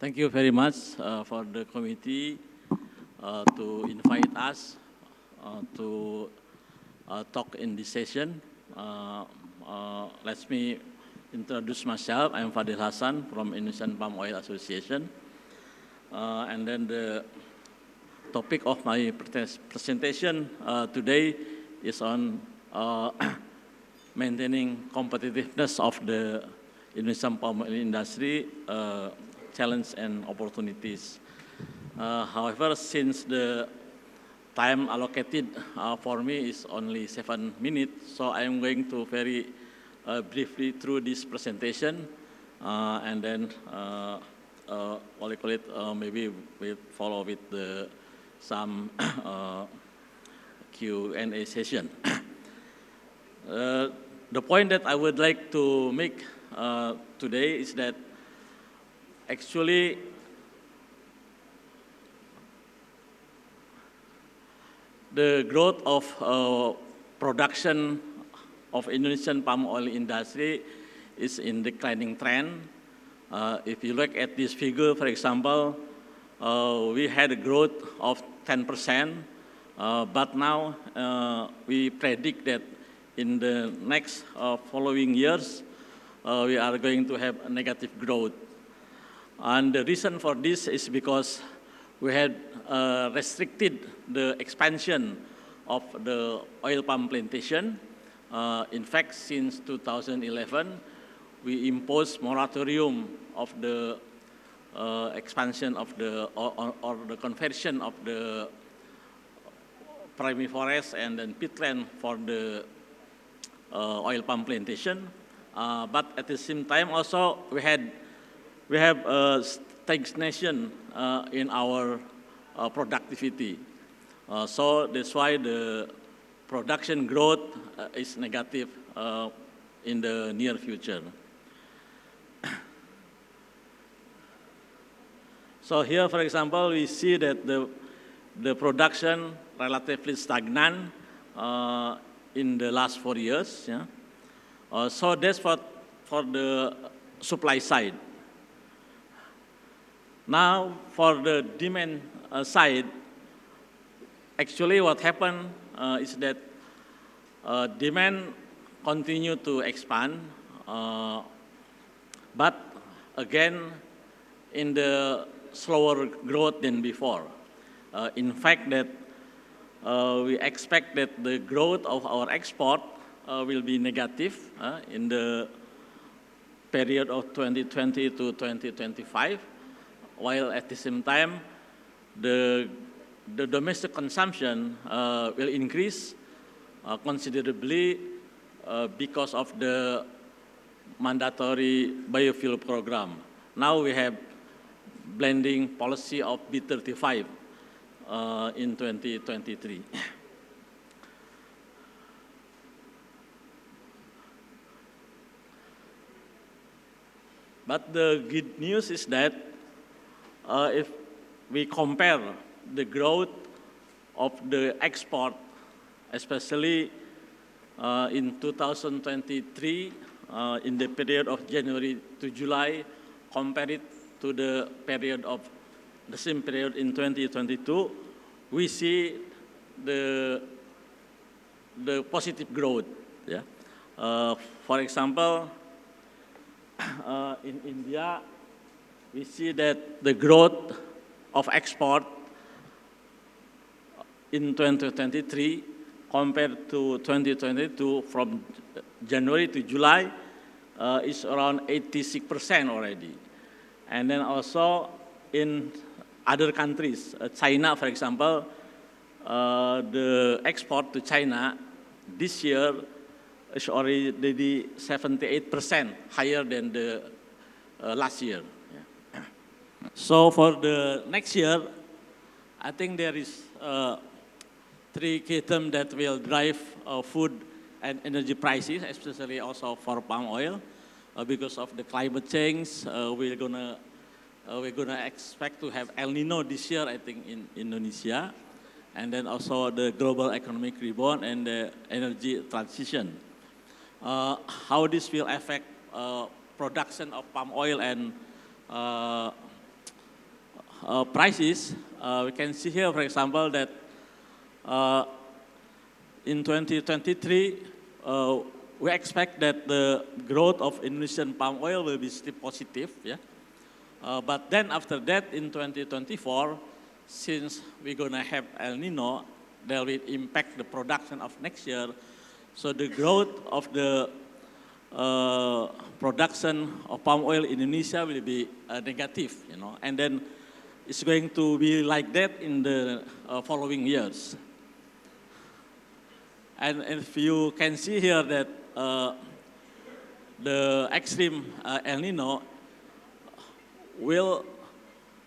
Thank you very much for the committee to invite us to talk in this session. Let me introduce myself. I'm Fadhil Hasan from Indonesian Palm Oil Association. And then the topic of my presentation today is on maintaining competitiveness of the Indonesian palm oil industry, challenge and opportunities. However, since the time allocated for me is only 7 minutes, so I'm going to very briefly through this presentation, and then what I call it, maybe we'll follow with some Q&A session. The point that I would like to make today is that actually the growth of production of Indonesian palm oil industry is in declining trend. If you look at this figure, for example, we had a growth of 10%, but now we predict that in the next following years, we are going to have a negative growth. And the reason for this is because we had restricted the expansion of the oil palm plantation. In fact, since 2011, we imposed moratorium of the expansion of the, or the conversion of the primary forest and then peatland for the oil palm plantation. But at the same time also we have stagnation in our productivity. So that's why the production growth is negative in the near future. So here, for example, we see that the production relatively stagnant in the last 4 years. Yeah? So that's for the supply side. Now, for the demand side, actually what happened is that demand continue to expand, but again, in the slower growth than before. In fact, that we expect that the growth of our export will be negative in the period of 2020 to 2025, while at the same time, the domestic consumption will increase considerably because of the mandatory biofuel program. Now we have blending policy of B35 in 2023. But the good news is that if we compare the growth of the export, especially in 2023, in the period of January to July, compared to the period of the same period in 2022, we see the positive growth. Yeah? For example, in India, we see that the growth of export in 2023 compared to 2022 from January to July is around 86% already. And then also in other countries, China, for example, the export to China this year is already 78% higher than the last year. Yeah. So for the next year, I think there is 3 key terms that will drive food and energy prices, especially also for palm oil, because of the climate change. We're gonna expect to have El Nino this year, I think, in Indonesia, and then also the global economic rebound and the energy transition. How this will affect production of palm oil and prices, we can see here, for example, that in 2023, we expect that the growth of Indonesian palm oil will be still positive, yeah. But then after that, in 2024, since we're gonna have El Nino, that will impact the production of next year. So the growth of the production of palm oil in Indonesia will be negative, you know, and then it's going to be like that in the following years. And if you can see here that the extreme El Nino will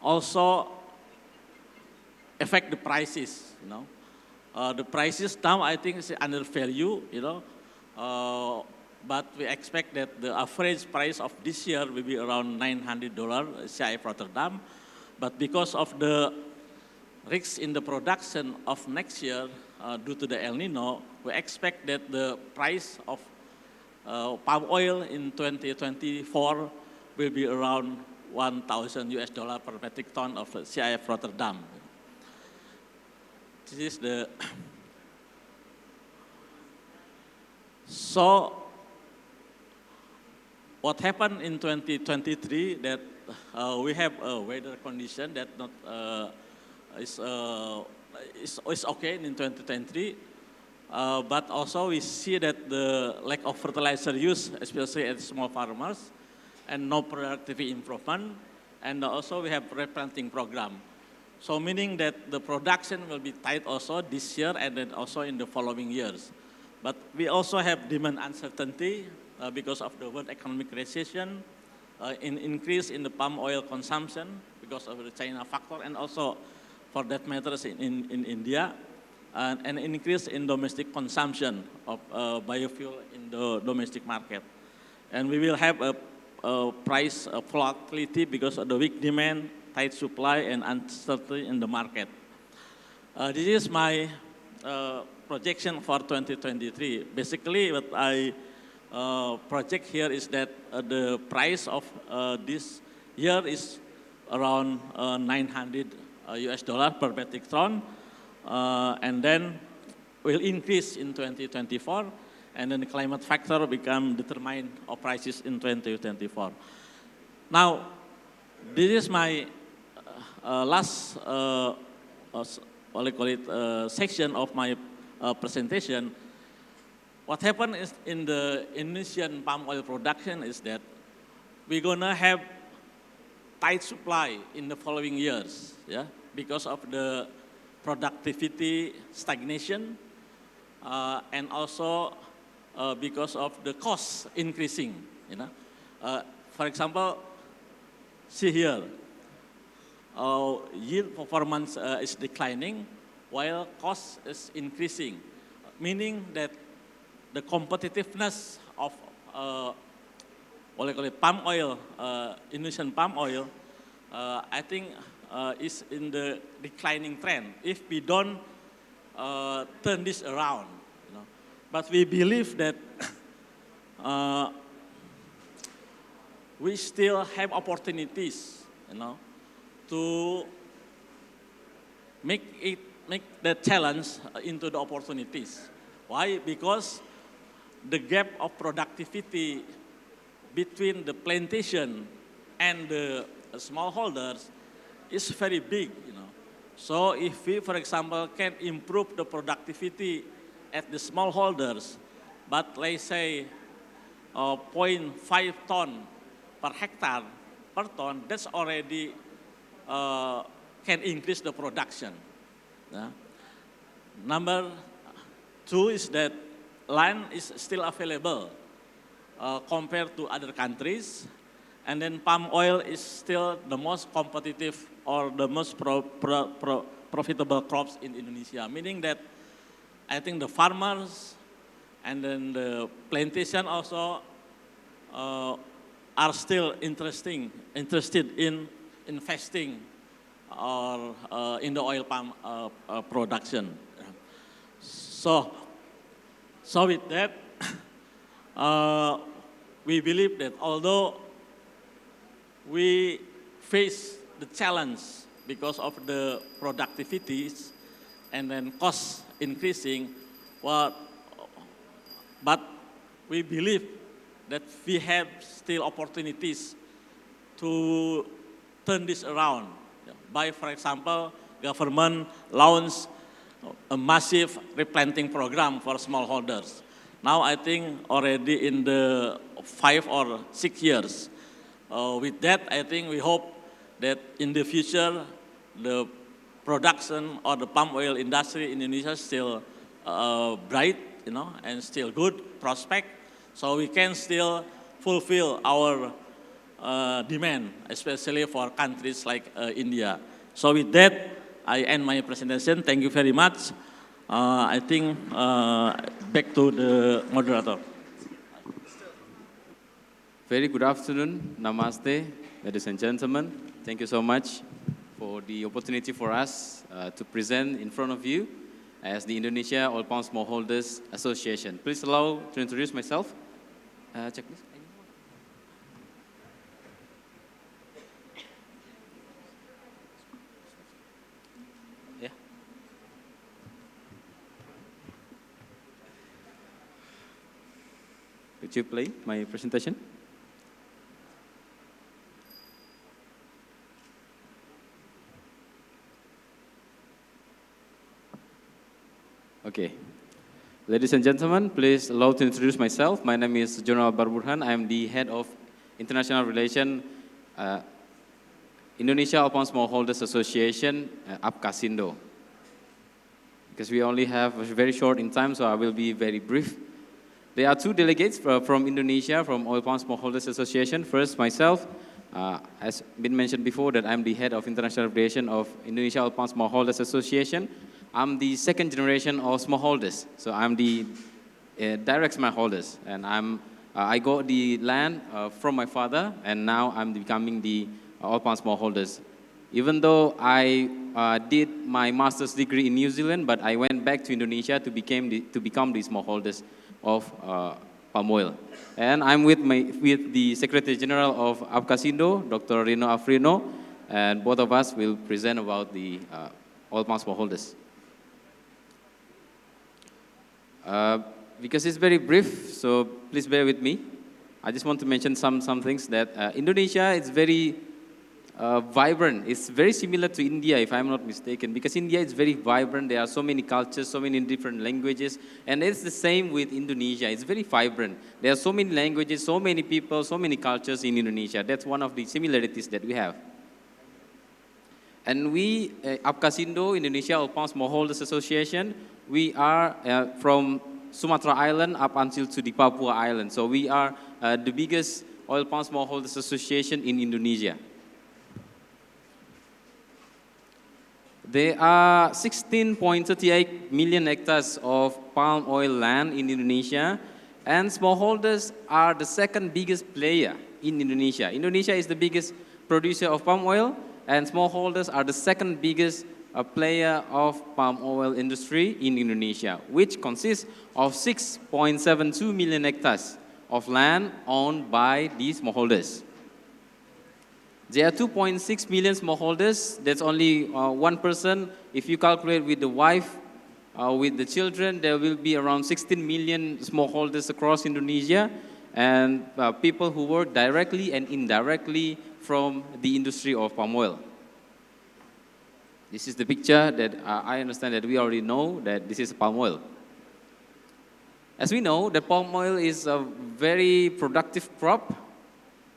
also affect the prices, you know. The prices now, I think, is under value, you know, but we expect that the average price of this year will be around $900 CIF Rotterdam. But because of the risks in the production of next year due to the El Nino, we expect that the price of palm oil in 2024 will be around $1,000 per metric ton of CIF Rotterdam. This is the, so what happened in 2023 that we have a weather condition that not is okay in 2023, but also we see that the lack of fertilizer use, especially at small farmers, and no productivity improvement, and also we have replanting program. So meaning that the production will be tight also this year and then also in the following years. But we also have demand uncertainty because of the world economic recession, in increase in the palm oil consumption because of the China factor, and also for that matters in India, and an increase in domestic consumption of biofuel in the domestic market. And we will have a price volatility because of the weak demand, tight supply, and uncertainty in the market. This is my projection for 2023. Basically, what I project here is that the price of this year is around $900 per metric ton, and then will increase in 2024, and then the climate factor become determine of prices in 2024. Now, this is my last section of my presentation. What happened is in the Indonesian palm oil production is that we're gonna have tight supply in the following years, yeah, because of the productivity stagnation, and also because of the costs increasing, you know. For example, see here, yield performance is declining while cost is increasing, meaning that the competitiveness of palm oil, Indonesian palm oil, I think is in the declining trend if we don't turn this around, you know. But we believe that we still have opportunities, you know, to make the challenge into the opportunities. Why? Because the gap of productivity between the plantation and the smallholders is very big, you know. So if we, for example, can improve the productivity at the smallholders, but let's say 0.5 ton per hectare per ton, that's already can increase the production. Yeah. Number two is that land is still available compared to other countries, and then palm oil is still the most competitive or the most profitable crops in Indonesia, meaning that I think the farmers and then the plantation also are still interested in investing or in the oil palm production. So with that, we believe that although we face the challenge because of the productivities and then costs increasing. Well, but we believe that we have still opportunities to turn this around by, for example, government launched a massive replanting program for smallholders. Now I think already in the 5 or 6 years. With that, I think we hope that in the future, the production or the palm oil industry in Indonesia is still bright, and still good prospect. So we can still fulfill our demand, especially for countries like India. So with that, I end my presentation. Thank you very much. I think back to the moderator. Very good afternoon, namaste, ladies and gentlemen. Thank you so much for the opportunity for us to present in front of you as the Indonesian Oil Palm Smallholders Association. Please allow to introduce myself. Check this. Yeah. Could you play my presentation? Okay. Ladies and gentlemen, please allow to introduce myself. My name is Djono Albar Burhan. I am the head of International Relations, Indonesian Oil Palm Smallholders Association, APKASindo. Because we only have very short in time, so I will be very brief. There are 2 delegates from Indonesia, from Oil Palm Smallholders Association. First, myself, as been mentioned before, that I'm the head of International Relations of Indonesian Oil Palm Smallholders Association. I'm the 2nd generation of smallholders, so I'm the direct smallholders, and I got the land from my father, and now I'm becoming the oil palm smallholders. Even though I did my master's degree in New Zealand, but I went back to Indonesia to become the smallholders of palm oil. And I'm with the Secretary General of APKASindo, Dr. Rino Afrino, and both of us will present about the oil palm smallholders. Because it's very brief, so please bear with me. I just want to mention some things that Indonesia is very vibrant. It's very similar to India, if I'm not mistaken, because India is very vibrant. There are so many cultures, so many different languages, and it's the same with Indonesia. It's very vibrant. There are so many languages, so many people, so many cultures in Indonesia. That's one of the similarities that we have. And we, APKASindo, Indonesia Oil Palm Smallholders Association, we are from Sumatra Island up until to the Papua Island. So we are the biggest oil palm smallholders association in Indonesia. There are 16.38 million hectares of palm oil land in Indonesia, and smallholders are the 2nd biggest player in Indonesia. Indonesia is the biggest producer of palm oil, and smallholders are the 2nd biggest player of palm oil industry in Indonesia, which consists of 6.72 million hectares of land owned by these smallholders. There are 2.6 million smallholders. That's only 1%. If you calculate with the wife, with the children, there will be around 16 million smallholders across Indonesia, and people who work directly and indirectly from the industry of palm oil. This is the picture that I understand that we already know that this is palm oil. As we know, the palm oil is a very productive crop,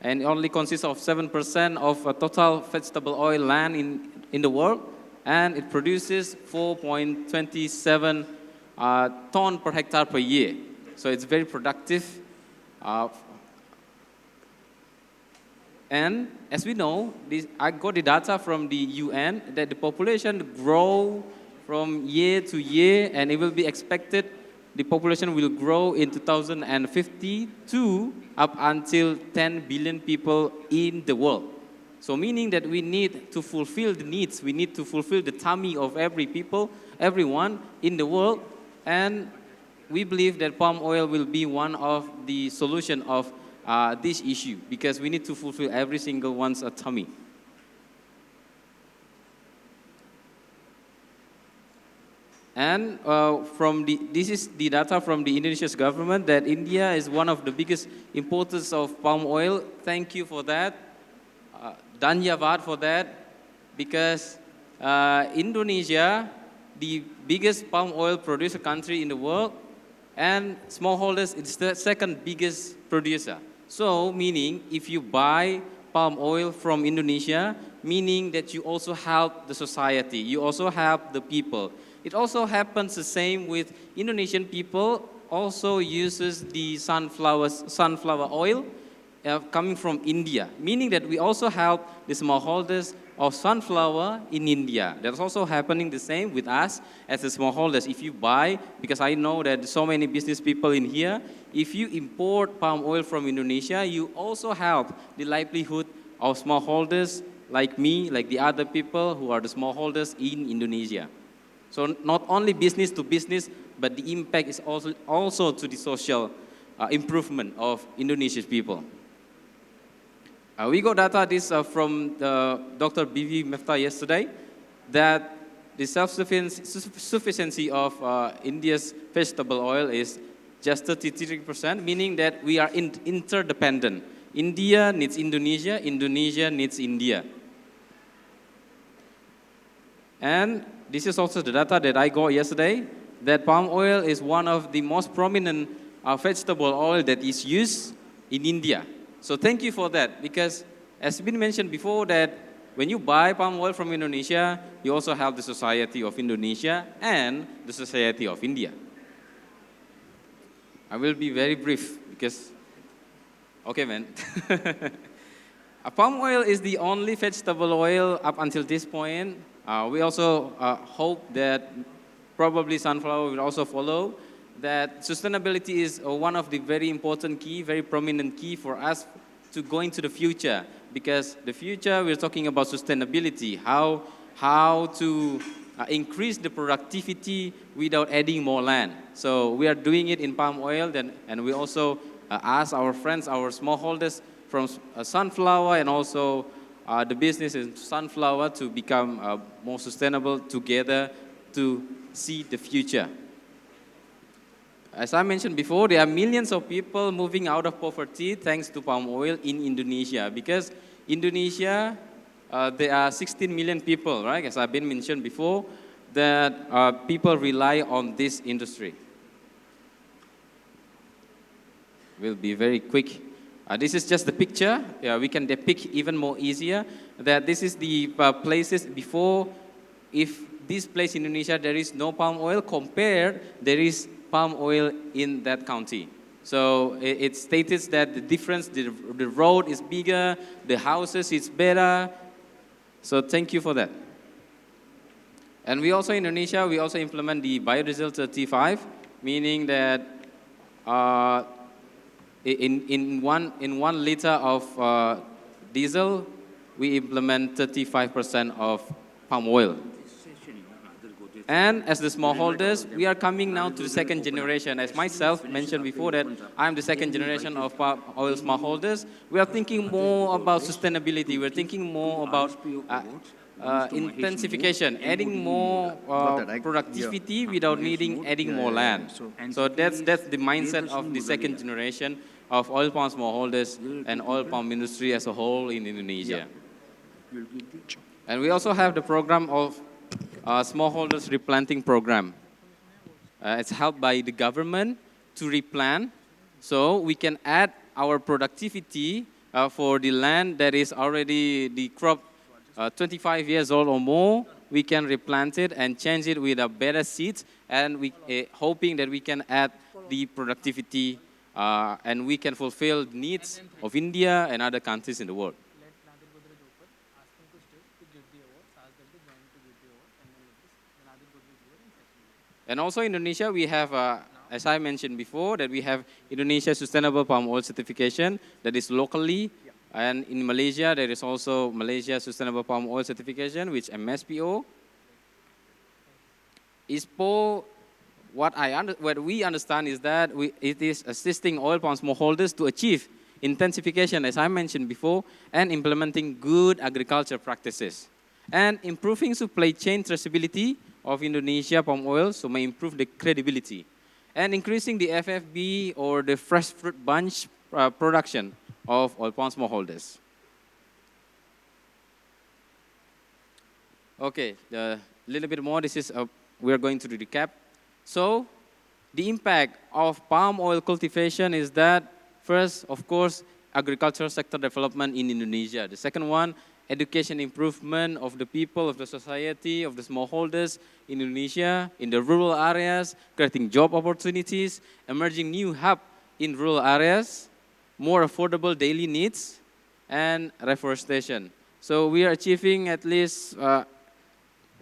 and it only consists of 7% of total vegetable oil land in the world, and it produces 4.27 ton per hectare per year. So it's very productive. And as we know, I got the data from the UN that the population grow from year to year, and it will be expected the population will grow in 2052 up until 10 billion people in the world. So meaning that we need to fulfill the needs, we need to fulfill the tummy of everyone in the world, and we believe that palm oil will be one of the solution of this issue, because we need to fulfill every single one's tummy. And this is the data from the Indonesian government that India is one of the biggest importers of palm oil. Thank you for that. Dhanyavad for that. Because Indonesia, the biggest palm oil producer country in the world, and smallholders is the second biggest producer. So, meaning if you buy palm oil from Indonesia, meaning that you also help the society, you also help the people. It also happens the same with Indonesian people also uses the sunflower oil coming from India, meaning that we also help the smallholders of sunflower in India. That's also happening the same with us as the smallholders. If you buy, because I know that so many business people in here, if you import palm oil from Indonesia, you also help the livelihood of smallholders like me, like the other people who are the smallholders in Indonesia. So not only business to business, but the impact is also to the social improvement of Indonesian people. We got data from Dr. B.V. Mefta yesterday that the self-sufficiency of India's vegetable oil is just 33%, meaning that we are interdependent. India needs Indonesia, Indonesia needs India. And this is also the data that I got yesterday, that palm oil is one of the most prominent vegetable oil that is used in India. So thank you for that, because as been mentioned before that when you buy palm oil from Indonesia, you also help the society of Indonesia and the society of India. I will be very brief because, okay man. Palm oil is the only vegetable oil up until this point. We also hope that probably sunflower will also follow. That sustainability is one of the very important key, very prominent key for us to go into the future. Because the future, we're talking about sustainability, how to increase the productivity without adding more land. So we are doing it in palm oil, and we also ask our friends, our smallholders from sunflower and also the business in sunflower to become more sustainable together to see the future. As I mentioned before, there are millions of people moving out of poverty thanks to palm oil in Indonesia. Because Indonesia, there are 16 million people, right? As I've been mentioned before, that people rely on this industry. We'll be very quick. This is just the picture. We can depict even more easier that this is the places before. If this place in Indonesia there is no palm oil, compared there is palm oil in that county. So it states that the difference, the road is bigger, the houses is better. So thank you for that. And we also in Indonesia, we also implement the biodiesel 35, meaning that in one liter of diesel, we implement 35% of palm oil. And as the smallholders, we are coming now to the second generation. As myself mentioned before that I'm the second generation of palm oil smallholders. We are thinking more about sustainability. We're thinking more about intensification, adding more productivity without adding more land. So that's the mindset of the second generation of oil palm smallholders and oil palm industry as a whole in Indonesia. And we also have the program of smallholders replanting program. It's helped by the government to replant, so we can add our productivity for the land that is already the crop 25 years old or more. We can replant it and change it with a better seeds, and we hoping that we can add the productivity and we can fulfill the needs of India and other countries in the world. And also in Indonesia, we have, as I mentioned before, that we have Indonesia Sustainable Palm Oil Certification that is locally. And in Malaysia, there is also Malaysia Sustainable Palm Oil Certification, which MSPO. ISPO, what we understand is that it is assisting oil palm smallholders to achieve intensification, as I mentioned before, and implementing good agriculture practices, and improving supply chain traceability of Indonesia palm oil, so may improve the credibility. And increasing the FFB or the fresh fruit bunch production of oil palm smallholders. Okay, a little bit more. This is we are going to recap. So, the impact of palm oil cultivation is that first, of course, agricultural sector development in Indonesia. The second one, education improvement of the people, of the society, of the smallholders in Indonesia, in the rural areas, creating job opportunities, emerging new hub in rural areas, more affordable daily needs, and reforestation. So we are achieving at least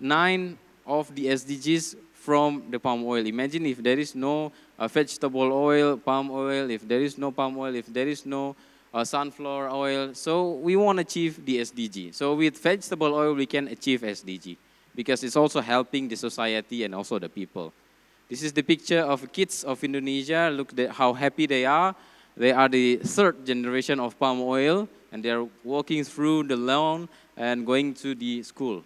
9 of the SDGs from the palm oil. Imagine if there is no vegetable oil, palm oil, if there is no palm oil, if there is no sunflower oil. So we want to achieve the SDG. So with vegetable oil, we can achieve SDG because it's also helping the society and also the people. This is the picture of kids of Indonesia. Look at how happy they are. They are the 3rd generation of palm oil, and they are walking through the lawn and going to the school.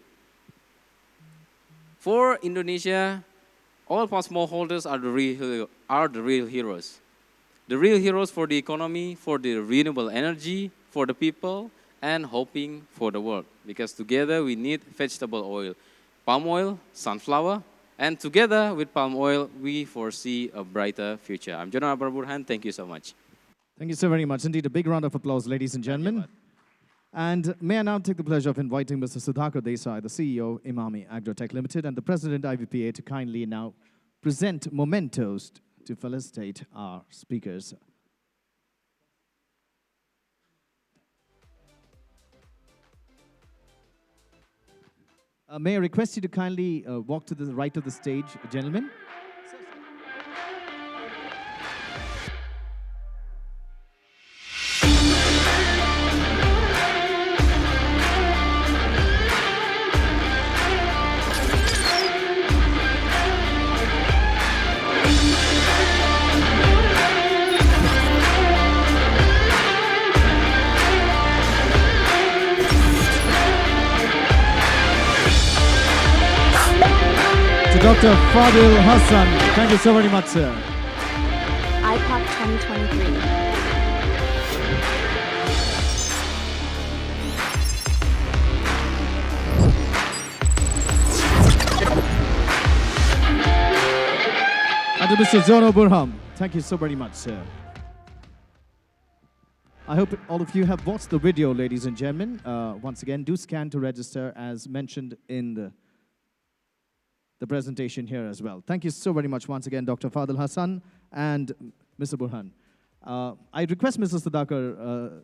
For Indonesia, oil palm smallholders are the real heroes. The real heroes for the economy, for the renewable energy, for the people, and hoping for the world. Because together we need vegetable oil, palm oil, sunflower, and together with palm oil, we foresee a brighter future. I'm Djono Albar Burhan. Thank you so much. Thank you so very much. Indeed, a big round of applause, ladies and gentlemen. And may I now take the pleasure of inviting Mr. Sudhakar Desai, the CEO, Imami Agrotech Limited, and the President, IVPA, to kindly now present mementos to felicitate our speakers. May I request you to kindly walk to the right of the stage, gentlemen? Dr. Fadhil Hasan, thank you so very much, sir. IPOA 2023. And to Mr. Djono Burhan, thank you so very much, sir. I hope all of you have watched the video, ladies and gentlemen. Once again, do scan to register as mentioned in the presentation here as well. Thank you so very much once again, Dr. Fadhil Hasan and Mr. Burhan. I request Mr. Sudhakar